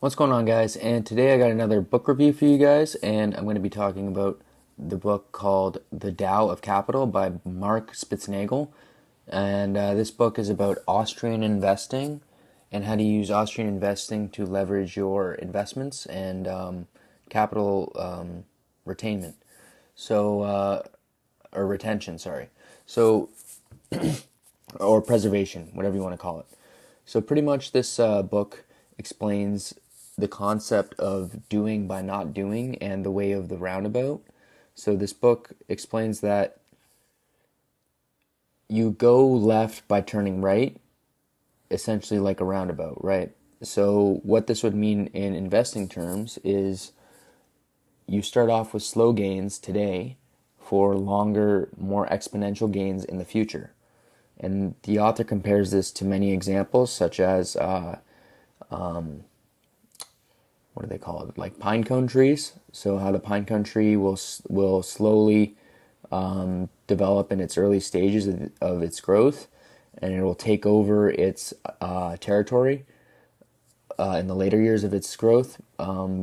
What's going on, guys? And today I got another book review for you guys, and I'm going to be talking about the book called The Tao of Capital by Mark Spitznagel. And this book is about Austrian investing and how to use Austrian investing to leverage your investments and capital retainment. Or retention, sorry. So, or preservation, whatever you want to call it. So pretty much this book explains the concept of doing by not doing and the way of the roundabout. So this book explains that you go left by turning right, essentially like a roundabout, right? So what this would mean in investing terms is you start off with slow gains today for longer, more exponential gains in the future. And the author compares this to many examples, such as what do they call it? Like pine cone trees. So how the pine cone tree will slowly develop in its early stages of its growth, and it will take over its territory in the later years of its growth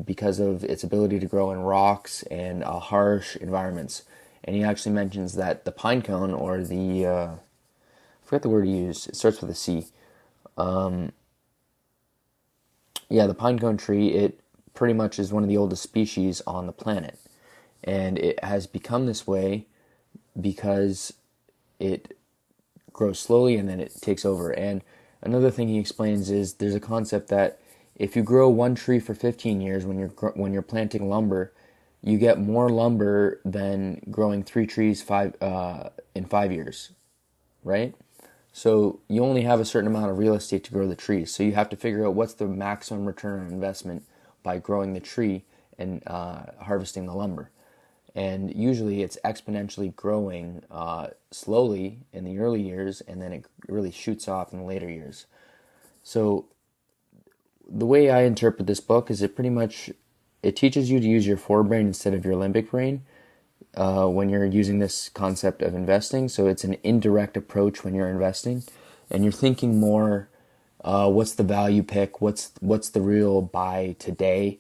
because of its ability to grow in rocks and harsh environments. And he actually mentions that the pine cone, or I forget the word he used. It starts with a C. The pine cone tree, it pretty much is one of the oldest species on the planet. And it has become this way because it grows slowly and then it takes over. And another thing he explains is there's a concept that if you grow one tree for 15 years when you're planting lumber, you get more lumber than growing three trees in 5 years, right? So you only have a certain amount of real estate to grow the trees. So you have to figure out what's the maximum return on investment by growing the tree and harvesting the lumber. And usually it's exponentially growing slowly in the early years, and then it really shoots off in the later years. So the way I interpret this book is it teaches you to use your forebrain instead of your limbic brain when you're using this concept of investing. So it's an indirect approach when you're investing, and you're thinking more, what's the value pick? What's the real buy today?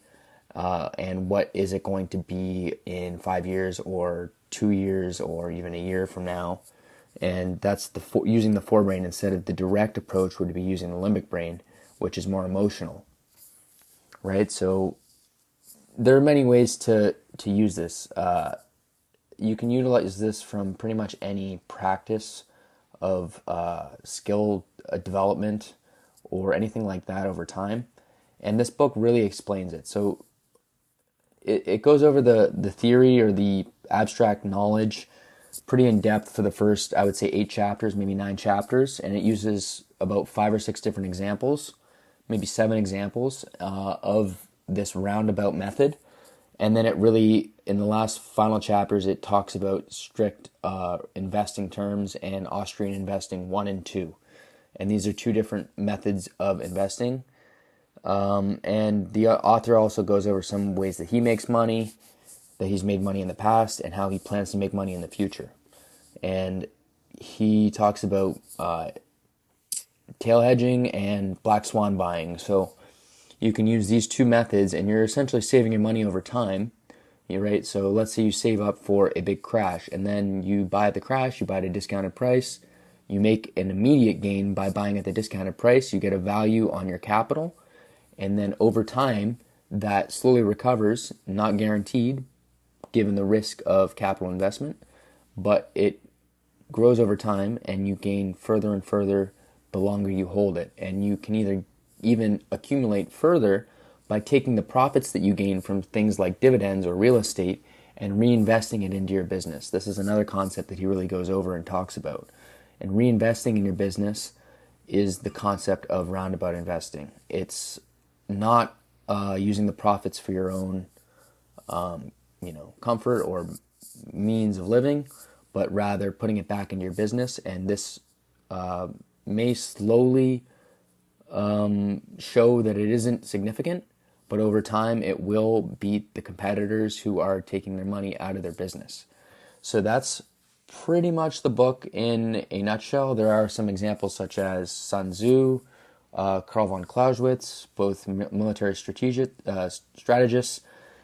And what is it going to be in 5 years or 2 years or even a year from now? And that's using the forebrain instead of the direct approach would be using the limbic brain, which is more emotional, right? So there are many ways to use this. You can utilize this from pretty much any practice of skill development or anything like that over time. And this book really explains it. So it goes over the theory or the abstract knowledge pretty in depth for the first, I would say, 8 chapters, maybe 9 chapters. And it uses about 5 or 6 different examples, maybe 7 examples of this roundabout method. And then it really, in the last final chapters, it talks about strict investing terms and Austrian investing 1 and 2. And these are 2 different methods of investing. And the author also goes over some ways that he makes money, that he's made money in the past, and how he plans to make money in the future. And he talks about tail hedging and black swan buying. So you can use these 2 methods, and you're essentially saving your money over time. You're right. So let's say you save up for a big crash, and then you buy at the crash, you buy at a discounted price. You make an immediate gain by buying at the discounted price. You get a value on your capital, and then over time, that slowly recovers, not guaranteed, given the risk of capital investment, but it grows over time, and you gain further and further the longer you hold it. And you can either even accumulate further by taking the profits that you gain from things like dividends or real estate and reinvesting it into your business. This is another concept that he really goes over and talks about. And reinvesting in your business is the concept of roundabout investing. It's not using the profits for your own comfort or means of living, but rather putting it back into your business. And this may slowly show that it isn't significant, but over time it will beat the competitors who are taking their money out of their business. So that's pretty much the book in a nutshell. There are some examples such as Sun Tzu, Karl von Clausewitz, both military strategists.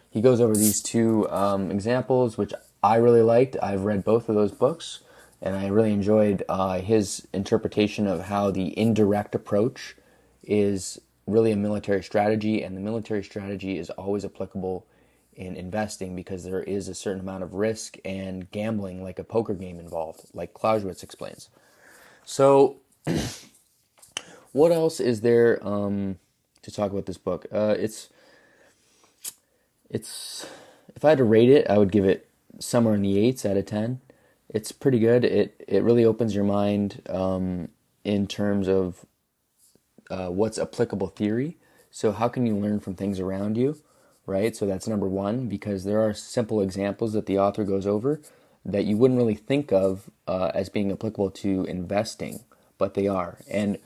He goes over these two examples, which I really liked. I've read both of those books, and I really enjoyed his interpretation of how the indirect approach is really a military strategy, and the military strategy is always applicable in investing because there is a certain amount of risk and gambling, like a poker game, involved, like Clausewitz explains. So, what else is there to talk about this book? It's if I had to rate it, I would give it somewhere in the 8s out of 10. It's pretty good. It really opens your mind in terms of what's applicable theory. So how can you learn from things around you, right? So that's number one, because there are simple examples that the author goes over that you wouldn't really think of as being applicable to investing, but they are. And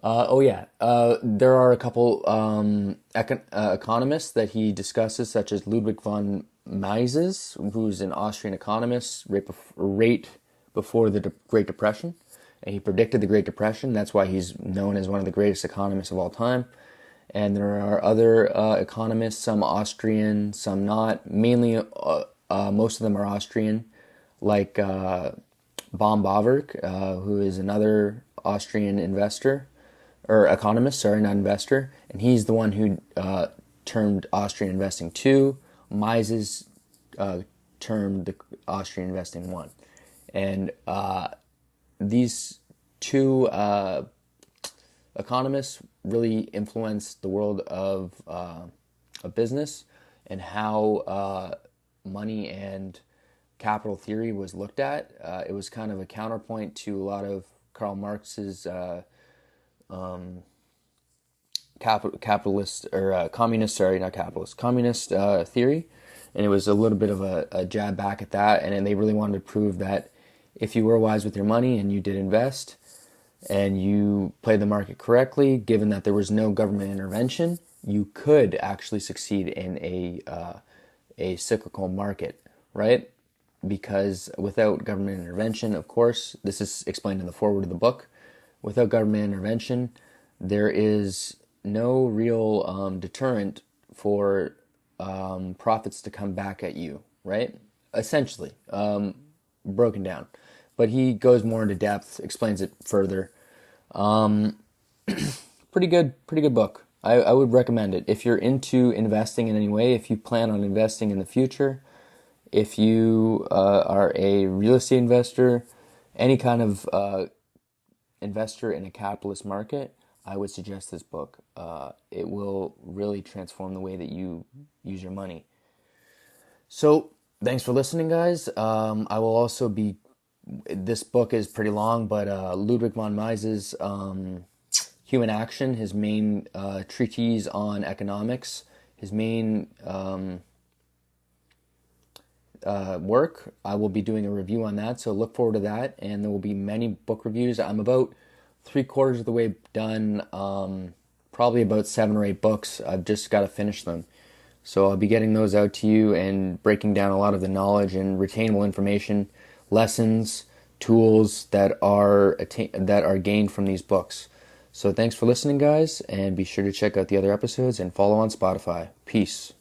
there are a couple economists that he discusses, such as Ludwig von Mises, who's an Austrian economist right before the Great Depression. And he predicted the Great Depression. That's why he's known as one of the greatest economists of all time. And there are other economists, some Austrian, some not. Mainly, most of them are Austrian, like Baum-Bawerk, who is another Austrian investor, or economist, sorry, not investor. And he's the one who termed Austrian investing 2. Mises termed the Austrian investing 1. And these two economists really influenced the world of business and how money and capital theory was looked at. It was kind of a counterpoint to a lot of Karl Marx's capitalist or communist, sorry, not capitalist, communist theory. And it was a little bit of a jab back at that. And then they really wanted to prove that if you were wise with your money and you did invest and you played the market correctly, given that there was no government intervention, you could actually succeed in a cyclical market, right? Because without government intervention, of course, this is explained in the foreword of the book, without government intervention, there is no real deterrent for profits to come back at you, right? Essentially, broken down. But he goes more into depth, explains it further. Pretty good book. I would recommend it. If you're into investing in any way, if you plan on investing in the future, if you are a real estate investor, any kind of investor in a capitalist market, I would suggest this book. It will really transform the way that you use your money. So, thanks for listening, guys. I will also be... This book is pretty long, but Ludwig von Mises' Human Action, his main treatise on economics, his main work, I will be doing a review on that, so look forward to that, and there will be many book reviews. I'm about 3/4 of the way done, probably about 7 or 8 books. I've just got to finish them. So I'll be getting those out to you and breaking down a lot of the knowledge and retainable information, lessons, tools that are gained from these books. So thanks for listening, guys, and be sure to check out the other episodes and follow on Spotify. Peace.